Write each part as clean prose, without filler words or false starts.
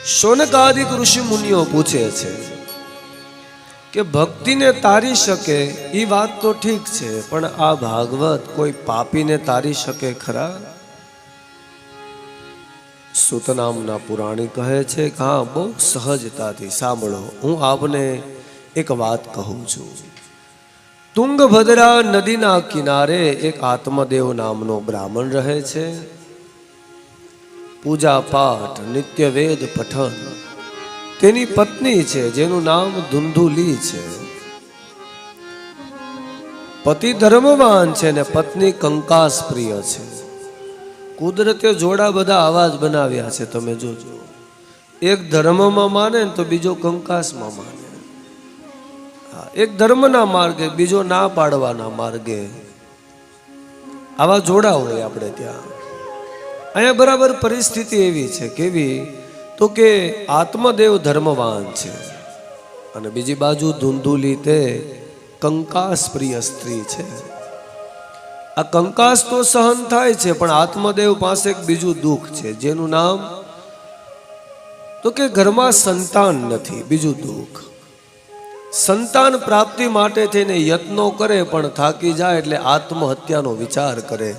શૌનકાદિક ઋષિ મુનિઓ પૂછે છે કે ભક્તિને તારી શકે એ વાત તો ઠીક છે, પણ આ ભાગવત કોઈ પાપીને તારી શકે ખરા? સૂત નામના પુરાણી કહે છે કે હા, બહુ સહજતાથી સાંભળો, હું આપને એક વાત કહું છું. તુંગભદ્રા નદીના કિનારે એક આત્મદેવ નામનો બ્રાહ્મણ રહે છે. પૂજા પાઠ, નિત્ય વેદ પઠન તેની પત્ની છે જેનું નામ ધુંધુલી છે. પતિ ધર્મવાન છે ને પત્ની કંકાસ પ્રિય છે. કુદરતે જોડા બધા આવા જ બનાવ્યા છે. તમે જોજો, એક ધર્મમાં માને તો બીજો કંકાસમાં માને, એક ધર્મના માર્ગે બીજો ના પાડવાના માર્ગે, આવા જોડા હોય આપણે ત્યાં. અહીંયા બરાબર પરિસ્થિતિ એવી છે. કેવી? તો કે આત્મદેવ ધર્મવાન છે અને બીજી બાજુ ધુંધુલી તે કંકાસ પ્રિય સ્ત્રી છે. આ કંકાસ તો સહન થાય છે, પણ આત્મદેવ પાસે એક બીજું દુઃખ છે જેનું નામ તો કે ઘરમાં સંતાન નથી. બીજું દુઃખ, સંતાન પ્રાપ્તિ માટે થઈને યત્નો કરે પણ થાકી જાય એટલે આત્મહત્યાનો વિચાર કરે.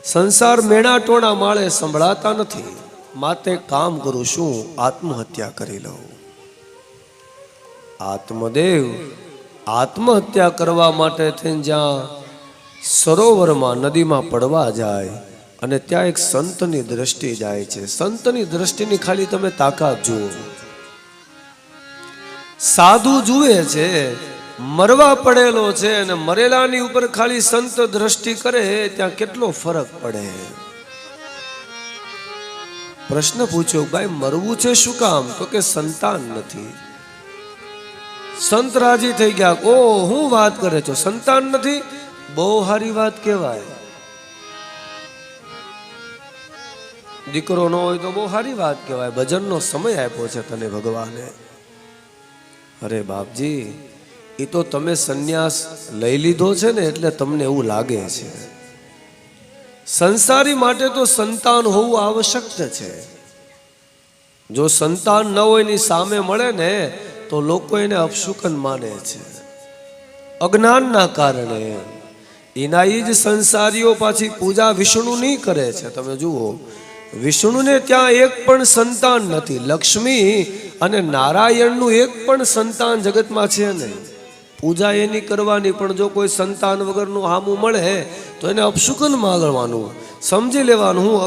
સંસાર મેણા ટોણા માળે સંભળાતા નથી, માટે કામ કરું શું, આત્મહત્યા કરી લઉં. આત્મદેવ આત્મહત્યા કરવા માટે થઈને જ્યાં સરોવરમાં નદીમાં પડવા જાય અને ત્યાં એક સંતની દ્રષ્ટિ જાય છે. સંતની દ્રષ્ટિની ખાલી તમે તાકાત જુઓ. સાધુ જુએ છે, મરવા પડેલો છે અને મરેલાની ઉપર ખાલી સંત દ્રષ્ટિ કરે, ત્યાં કેટલો ફરક પડે. પ્રશ્ન પૂછ્યો, ભાઈ મરવું છે શું કામ? તો કે સંતાન નથી. સંત રાજી થઈ ગયા. ઓ, હું વાત કરે છો, સંતાન નથી? બહુ સારી વાત કહેવાય. દીકરો ન હોય તો બહુ સારી વાત કહેવાય. ભજનનો સમય આપ્યો છે તને ભગવાને. અરે બાપજી, એ તો તમે સંન્યાસ લઈ લીધો છે ને એટલે તમને એવું લાગે છે. સંસારી માટે તો સંતાન હોવું આવશ્યક છે. જો સંતાન ન હોય ની સામે મળે ને તો લોકો એને અપશુકન માને છે, અજ્ઞાનના કારણે. એના એ જ સંસારીઓ પાછી પૂજા વિષ્ણુની કરે છે. તમે જુઓ, વિષ્ણુને ત્યાં એક પણ સંતાન નથી. લક્ષ્મી અને નારાયણનું એક પણ સંતાન જગતમાં છે નહીં. પૂજા એની કરવાની, પણ જો કોઈ સંતાન વગરનું હામું મળે તો એને અપશુકન માંગવાનું, સમજી લેવાનું હું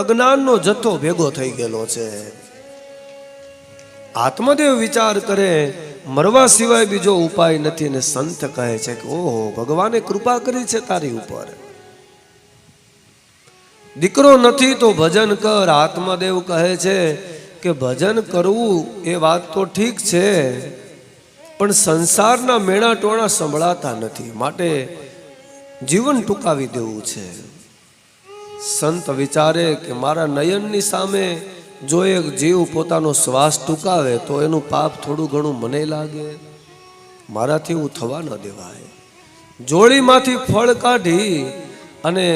અજ્ઞાનનો જથ્થો ભેગો થઈ ગયેલો છે. આત્મદેવ વિચાર કરે, મરવા સિવાય બીજો ઉપાય નથી. ને સંત કહે છે કે ઓહો, ભગવાને કૃપા કરી છે તારી ઉપર. દીકરો નથી તો ભજન કર. આત્મદેવ કહે છે કે ભજન કરવું એ વાત તો ઠીક છે, પણ સંસારના મેણા ટોણા સંભળાતા નથી, માટે જીવન ટૂંકાવી દેવું છે. સંત વિચારે કે મારા નયનની સામે જો એક જીવ પોતાનો શ્વાસ ટૂંકાવે તો એનું પાપ થોડું ઘણું મને લાગે, મારાથી એવું થવા ન દેવાય. જોડીમાંથી ફળ કાઢી અને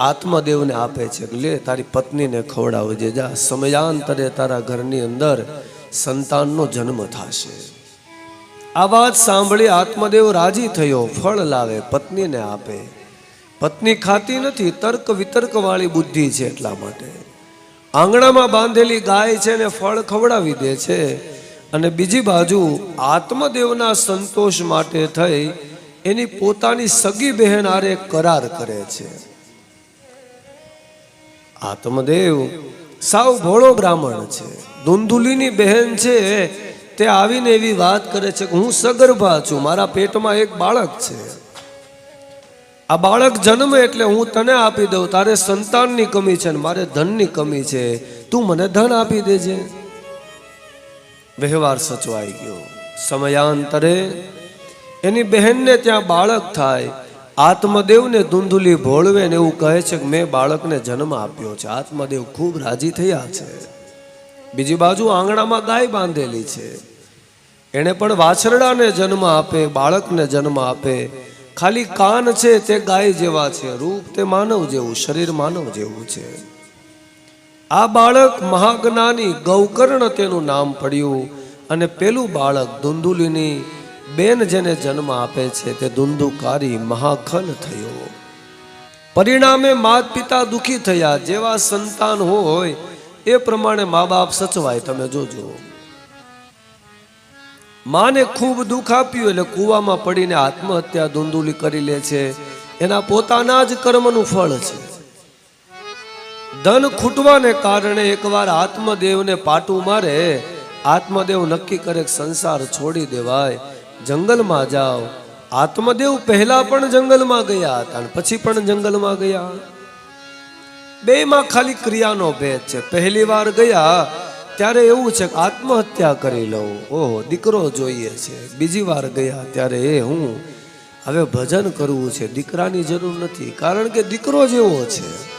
આત્મદેવને આપે છે. લે, તારી પત્નીને ખવડાવજે, જા, સમયાંતરે તારા ઘરની અંદર સંતાનનો જન્મ થશે. આ વાત સાંભળી આત્મદેવ રાજી થયો. ફળ લાવે, પત્નીને આપે. પત્ની ખાતી નથી, તર્ક વિતર્ક વાળી બુદ્ધિ છે, એટલા માટે આંગણામાં બાંધેલી ગાય છે ને ફળ ખવડાવી દે છે. અને બીજી બાજુ આત્મદેવના સંતોષ માટે થઈ એની પોતાની સગી બહેન હારે કરાર કરે છે. આત્મદેવ સાવ ભોળો બ્રાહ્મણ છે. ધુંધુલીની બહેન છે તે આવીને એવી વાત કરે છે કે હું સગર્ભા છું, મારા પેટમાં એક બાળક છે. આ બાળક જન્મે એટલે હું તને આપી દઉં. તારે સંતાનની કમી છે ને મારે ધનની કમી છે, તું મને ધન આપી દેજે. વ્યવહાર સચવાઈ ગયો. સમયાંતરે એની બહેનને ત્યાં બાળક થાય. આત્મદેવને ધુંધુલી ભોળવે ને એવું કહે છે કે મેં બાળકને જન્મ આપ્યો છે. આત્મદેવ ખૂબ રાજી થયા છે. બીજી બાજુ આંગણામાં ગાય બાંધેલી છે, એને પણ વાછરડાને જન્મ આપે, બાળકને જન્મ આપે. ખાલી કાન છે તે ગાય જેવા છે, રૂપ તે માનવ જેવું, શરીર માનવ જેવું છે. આ બાળક મહાજ્ઞાની ગૌકર્ણ તેનું નામ પડ્યું અને પેલું બાળક ધુંધુલીની બેન જેને જન્મ આપે છે તે ધુંધુકારી મહાખલ થયો. પરિણામે માત પિતા દુખી થયા. જેવા સંતાન હોય એ પ્રમાણે મા બાપ સચવાય. તમે જોજો, માને ખૂબ દુઃખ આપ્યું એટલે કૂવામાં પડીને આત્મહત્યા ધુંધુલી કરી લે છે. એના પોતાના જ કર્મનું ફળ છે. ધન ખૂટવાને કારણે એકવાર આત્મદેવને પાટું મારે. આત્મદેવ નક્કી કરે સંસાર છોડી દેવાય, જંગલમાં જાઓ. આત્મદેવ પહેલા પણ જંગલમાં ગયા હતા અને પછી પણ જંગલમાં ગયા. બેમાં ખાલી ક્રિયાનો ભેદ છે. પહેલી વાર ગયા ત્યારે એવું છે કે આત્મહત્યા કરી લઉં, ઓહો દીકરો જોઈએ છે. બીજી વાર ગયા ત્યારે હું હવે ભજન કરવું છે, દીકરાની જરૂર નથી, કારણ કે દીકરો જેવો છે.